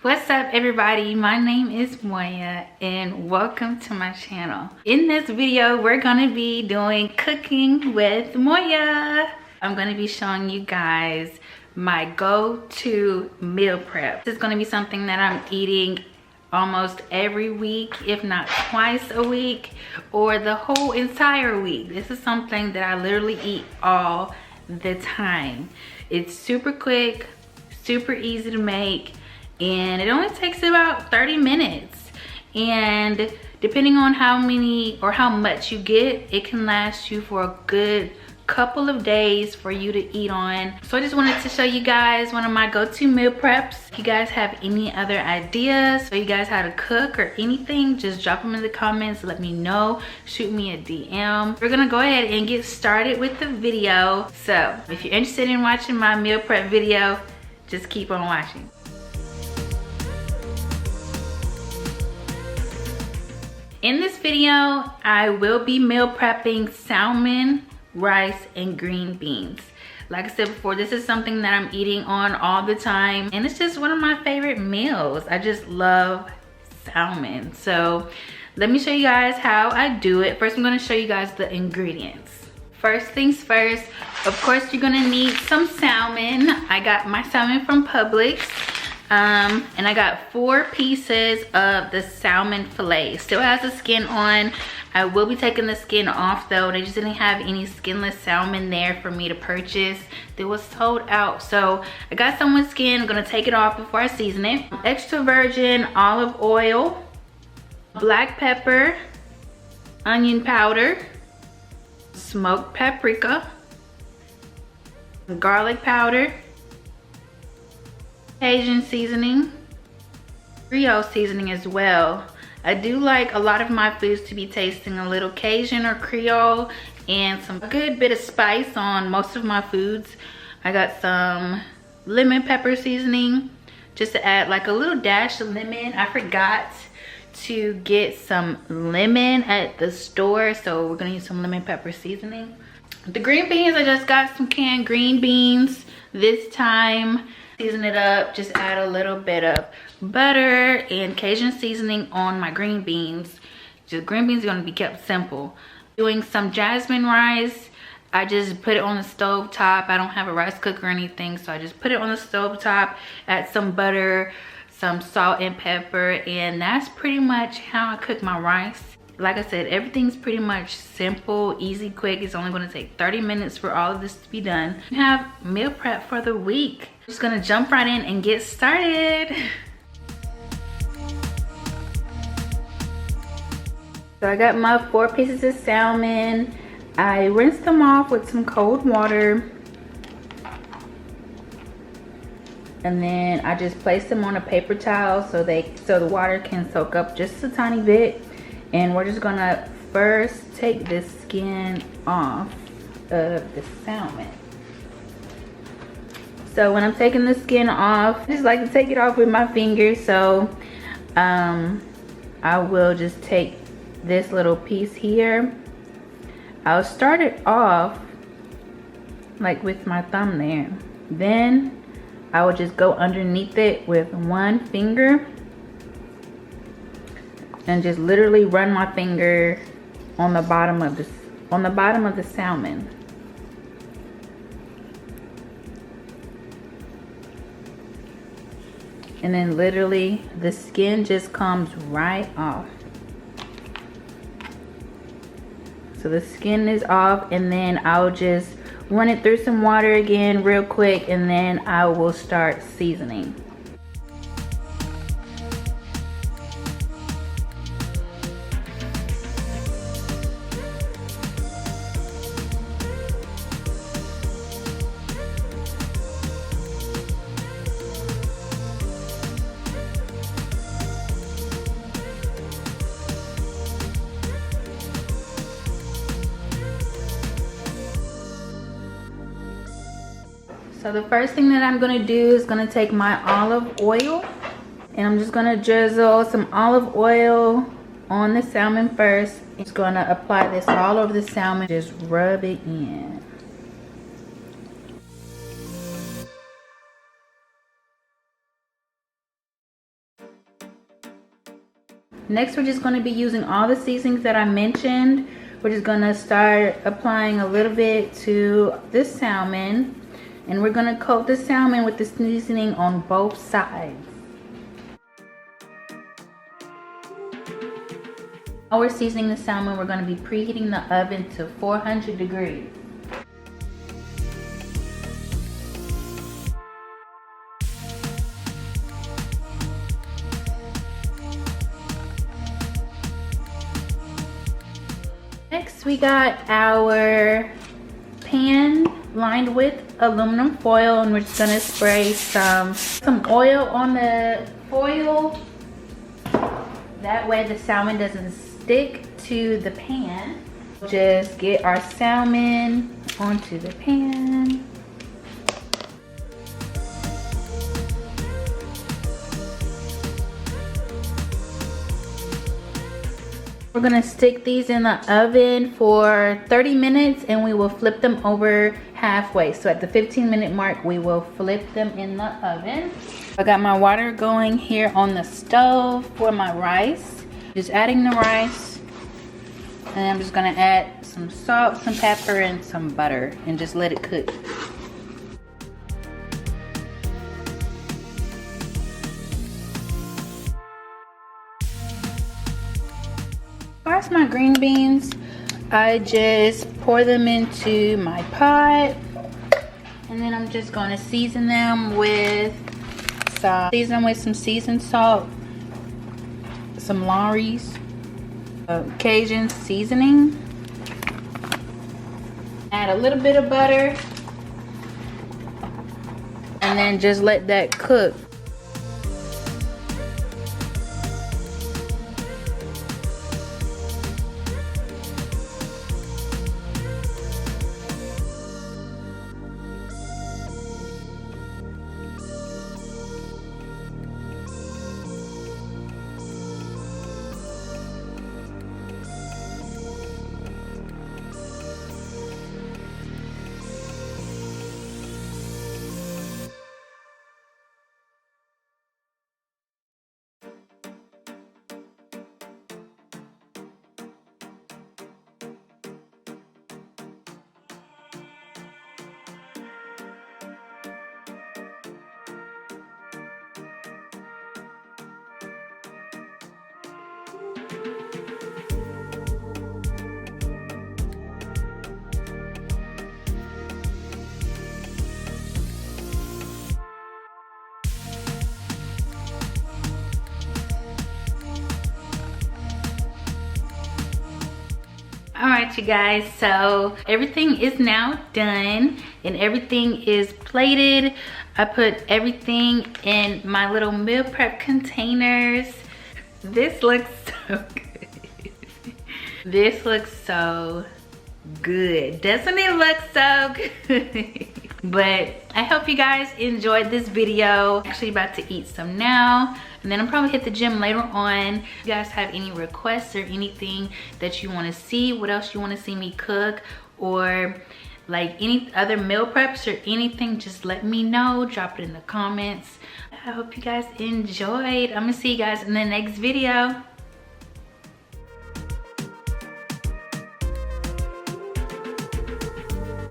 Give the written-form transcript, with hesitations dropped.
What's up everybody, my name is Moya and welcome to my channel. In this video we're gonna be doing cooking with Moya. I'm gonna be showing you guys my go-to meal prep. This is gonna be something that I'm eating almost every week, if not twice a week or the whole entire week. This is something that I literally eat all the time. It's super quick, super easy to make, and it only takes about 30 minutes. And depending on how many or how much you get, it can last you for a good couple of days for you to eat on. So I just wanted to show you guys one of my go-to meal preps. If you guys have any other ideas or you guys how to cook or anything, just drop them in the comments. Let me know. Shoot me a DM. We're gonna go ahead and get started with the video. So if you're interested in watching my meal prep video, just keep on watching. In this video, I will be meal prepping salmon, rice, and green beans. Like I said before, this is something that I'm eating on all the time, and it's just one of my favorite meals. I just love salmon. So let me show you guys how I do it. First, I'm gonna show you guys the ingredients. First things first, of course, you're gonna need some salmon. I got my salmon from Publix. And I got 4 pieces of the salmon fillet. Still has the skin on. I will be taking the skin off though. They just didn't have any skinless salmon there for me to purchase. They was sold out. So I got some with skin. I'm gonna take it off before I season it. Extra virgin olive oil, black pepper, onion powder, smoked paprika, garlic powder, Cajun seasoning, Creole seasoning as well. I do like a lot of my foods to be tasting a little Cajun or Creole, and a good bit of spice on most of my foods. I got some lemon pepper seasoning just to add like a little dash of lemon. I forgot to get some lemon at the store, so we're gonna use some lemon pepper seasoning. The green beans, I just got some canned green beans this time. Season it up, just add a little bit of butter and Cajun seasoning on my green beans. Just green beans are gonna be kept simple. Doing some jasmine rice, I just put it on the stove top. I don't have a rice cooker or anything, so I just put it on the stove top, add some butter, some salt and pepper, and that's pretty much how I cook my rice. Like I said, everything's pretty much simple, easy, quick. It's only gonna take 30 minutes for all of this to be done. You have meal prep for the week. I'm just gonna jump right in and get started. So I got my 4 pieces of salmon. I rinsed them off with some cold water. And then I just placed them on a paper towel so the water can soak up just a tiny bit. And we're just gonna first take the skin off of the salmon. So when I'm taking the skin off, I just like to take it off with my fingers. So I will just take this little piece here. I'll start it off like with my thumb there. Then I will just go underneath it with one finger and just literally run my finger on the bottom of the salmon. And then literally the skin just comes right off. So the skin is off, and then I'll just run it through some water again real quick, and then I will start seasoning. So the first thing that I'm gonna do is gonna take my olive oil, and I'm just gonna drizzle some olive oil on the salmon first. I'm just gonna apply this all over the salmon, just rub it in. Next, we're just going to be using all the seasonings that I mentioned. We're just going to start applying a little bit to this salmon. And we're going to coat the salmon with the seasoning on both sides. While we're seasoning the salmon, we're going to be preheating the oven to 400 degrees. Next, we got our pan lined with aluminum foil, and we're just gonna spray some oil on the foil. That way the salmon doesn't stick to the pan. Just get our salmon onto the pan. We're gonna stick these in the oven for 30 minutes and we will flip them over halfway. So at the 15-minute mark, we will flip them in the oven. I got my water going here on the stove for my rice. Just adding the rice. And I'm just gonna add some salt, some pepper, and some butter and just let it cook. As far as my green beans, I just pour them into my pot, and then I'm just going to season them with some seasoned salt, some Lawry's Cajun seasoning. Add a little bit of butter, and then just let that cook. All right, you guys, so everything is now done and everything is plated. I put everything in my little meal prep containers. This looks so good. This looks so good. Doesn't it look so good? But I hope you guys enjoyed this video. I'm actually about to eat some now, and then I'll probably hit the gym later on. If you guys have any requests or anything that you want to see, what else you want to see me cook, or like any other meal preps or anything, just let me know. Drop it in the comments. I hope you guys enjoyed. I'm gonna see you guys in the next video.